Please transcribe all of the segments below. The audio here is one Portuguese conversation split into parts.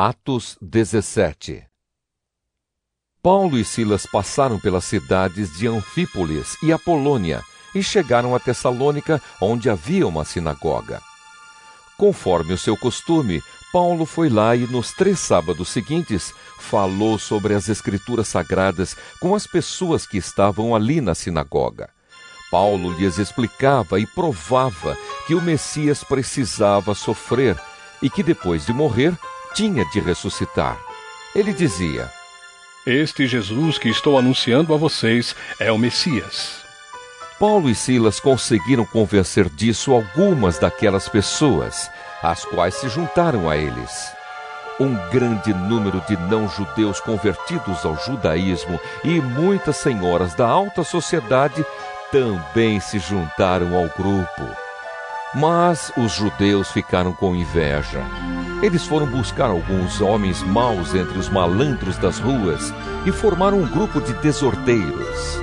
Atos 17. Paulo e Silas passaram pelas cidades de Anfípolis e Apolônia e chegaram a Tessalônica, onde havia uma sinagoga. Conforme o seu costume, Paulo foi lá e nos 3 sábados seguintes falou sobre as Escrituras Sagradas com as pessoas que estavam ali na sinagoga. Paulo lhes explicava e provava que o Messias precisava sofrer e que depois de morrer, tinha de ressuscitar. Ele dizia: Este Jesus que estou anunciando a vocês é o Messias. Paulo e Silas conseguiram convencer disso algumas daquelas pessoas, as quais se juntaram a eles. Um grande número de não-judeus convertidos ao judaísmo e muitas senhoras da alta sociedade também se juntaram ao grupo. Mas os judeus ficaram com inveja. Eles foram buscar alguns homens maus entre os malandros das ruas e formaram um grupo de desordeiros.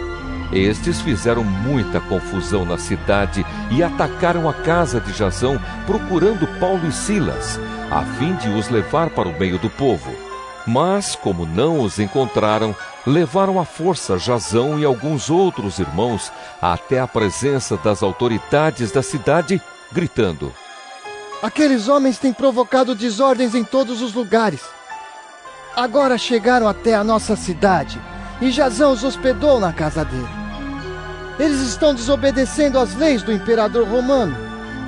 Estes fizeram muita confusão na cidade e atacaram a casa de Jasão, procurando Paulo e Silas, a fim de os levar para o meio do povo. Mas, como não os encontraram, levaram à força Jasão e alguns outros irmãos até a presença das autoridades da cidade, gritando: Aqueles homens têm provocado desordens em todos os lugares. Agora chegaram até a nossa cidade e Jasão os hospedou na casa dele. Eles estão desobedecendo às leis do imperador romano,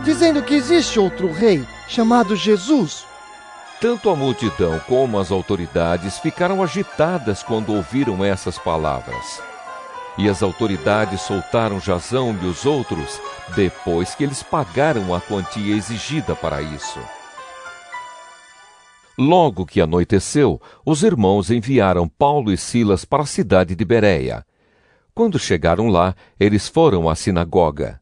dizendo que existe outro rei chamado Jesus. Tanto a multidão como as autoridades ficaram agitadas quando ouviram essas palavras. E as autoridades soltaram Jasão e os outros depois que eles pagaram a quantia exigida para isso. Logo que anoiteceu, os irmãos enviaram Paulo e Silas para a cidade de Bereia. Quando chegaram lá, eles foram à sinagoga.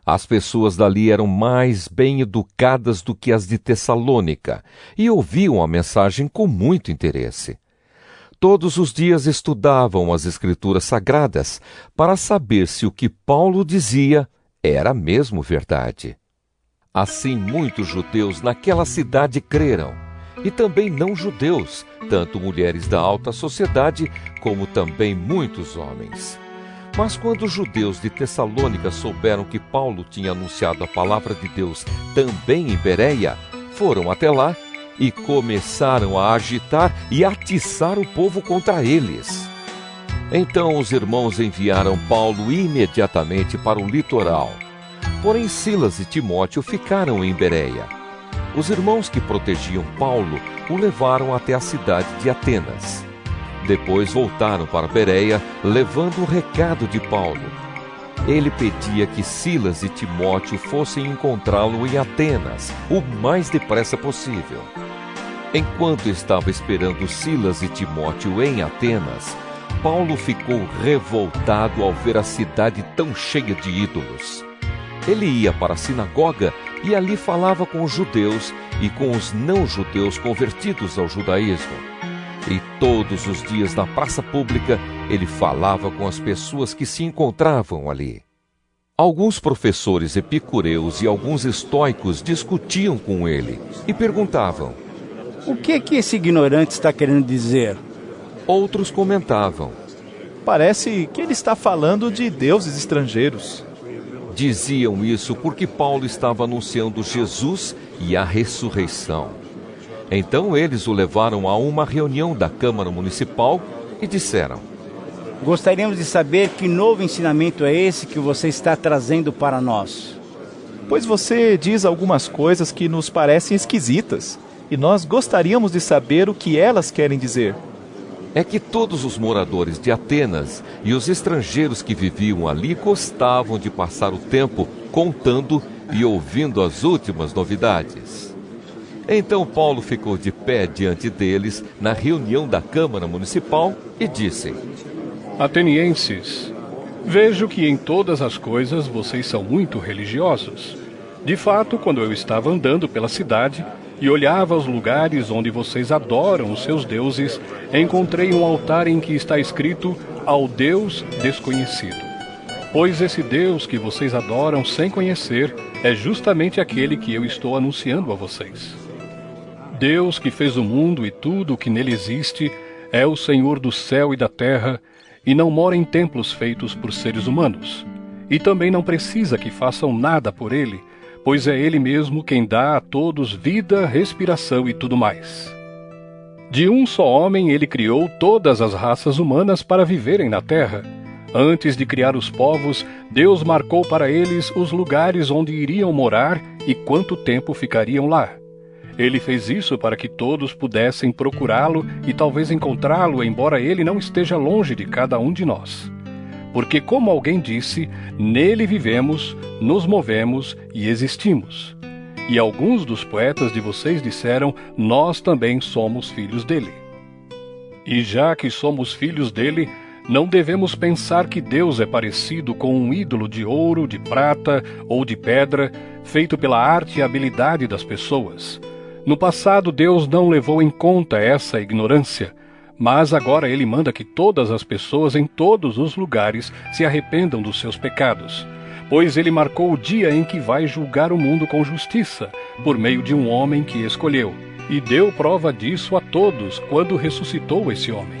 As pessoas dali eram mais bem educadas do que as de Tessalônica e ouviam a mensagem com muito interesse. Todos os dias estudavam as Escrituras Sagradas para saber se o que Paulo dizia era mesmo verdade. Assim, muitos judeus naquela cidade creram, e também não-judeus, tanto mulheres da alta sociedade como também muitos homens. Mas quando os judeus de Tessalônica souberam que Paulo tinha anunciado a palavra de Deus também em Bereia, foram até lá e começaram a agitar e atiçar o povo contra eles. Então os irmãos enviaram Paulo imediatamente para o litoral. Porém Silas e Timóteo ficaram em Bereia. Os irmãos que protegiam Paulo o levaram até a cidade de Atenas. Depois voltaram para Bereia, levando o recado de Paulo. Ele pedia que Silas e Timóteo fossem encontrá-lo em Atenas, o mais depressa possível. Enquanto estava esperando Silas e Timóteo em Atenas, Paulo ficou revoltado ao ver a cidade tão cheia de ídolos. Ele ia para a sinagoga e ali falava com os judeus e com os não-judeus convertidos ao judaísmo. E todos os dias na praça pública ele falava com as pessoas que se encontravam ali. Alguns professores epicureus e alguns estoicos discutiam com ele e perguntavam: O que esse ignorante está querendo dizer? Outros comentavam: Parece que ele está falando de deuses estrangeiros. Diziam isso porque Paulo estava anunciando Jesus e a ressurreição. Então eles o levaram a uma reunião da Câmara Municipal e disseram: Gostaríamos de saber que novo ensinamento é esse que você está trazendo para nós. Pois você diz algumas coisas que nos parecem esquisitas, e nós gostaríamos de saber o que elas querem dizer. É que todos os moradores de Atenas e os estrangeiros que viviam ali gostavam de passar o tempo contando e ouvindo as últimas novidades. Então Paulo ficou de pé diante deles na reunião da Câmara Municipal e disse: Atenienses, vejo que em todas as coisas vocês são muito religiosos. De fato, quando eu estava andando pela cidade e olhava os lugares onde vocês adoram os seus deuses, encontrei um altar em que está escrito ao Deus desconhecido. Pois esse Deus que vocês adoram sem conhecer é justamente aquele que eu estou anunciando a vocês. Deus que fez o mundo e tudo o que nele existe é o Senhor do céu e da terra e não mora em templos feitos por seres humanos. E também não precisa que façam nada por ele, pois é ele mesmo quem dá a todos vida, respiração e tudo mais. De um só homem ele criou todas as raças humanas para viverem na terra. Antes de criar os povos, Deus marcou para eles os lugares onde iriam morar e quanto tempo ficariam lá. Ele fez isso para que todos pudessem procurá-lo e talvez encontrá-lo, embora ele não esteja longe de cada um de nós. Porque, como alguém disse, nele vivemos, nos movemos e existimos. E alguns dos poetas de vocês disseram, nós também somos filhos dele. E já que somos filhos dele, não devemos pensar que Deus é parecido com um ídolo de ouro, de prata ou de pedra, feito pela arte e habilidade das pessoas. No passado, Deus não levou em conta essa ignorância, mas agora ele manda que todas as pessoas em todos os lugares se arrependam dos seus pecados, pois ele marcou o dia em que vai julgar o mundo com justiça, por meio de um homem que escolheu, e deu prova disso a todos quando ressuscitou esse homem.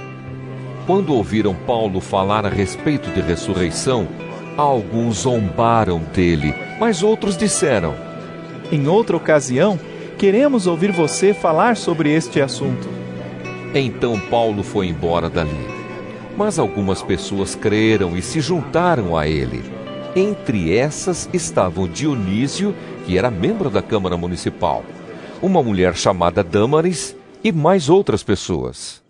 Quando ouviram Paulo falar a respeito de ressurreição, alguns zombaram dele, mas outros disseram: Em outra ocasião, queremos ouvir você falar sobre este assunto. Então Paulo foi embora dali. Mas algumas pessoas creram e se juntaram a ele. Entre essas estavam Dionísio, que era membro da Câmara Municipal, uma mulher chamada Dâmaris e mais outras pessoas.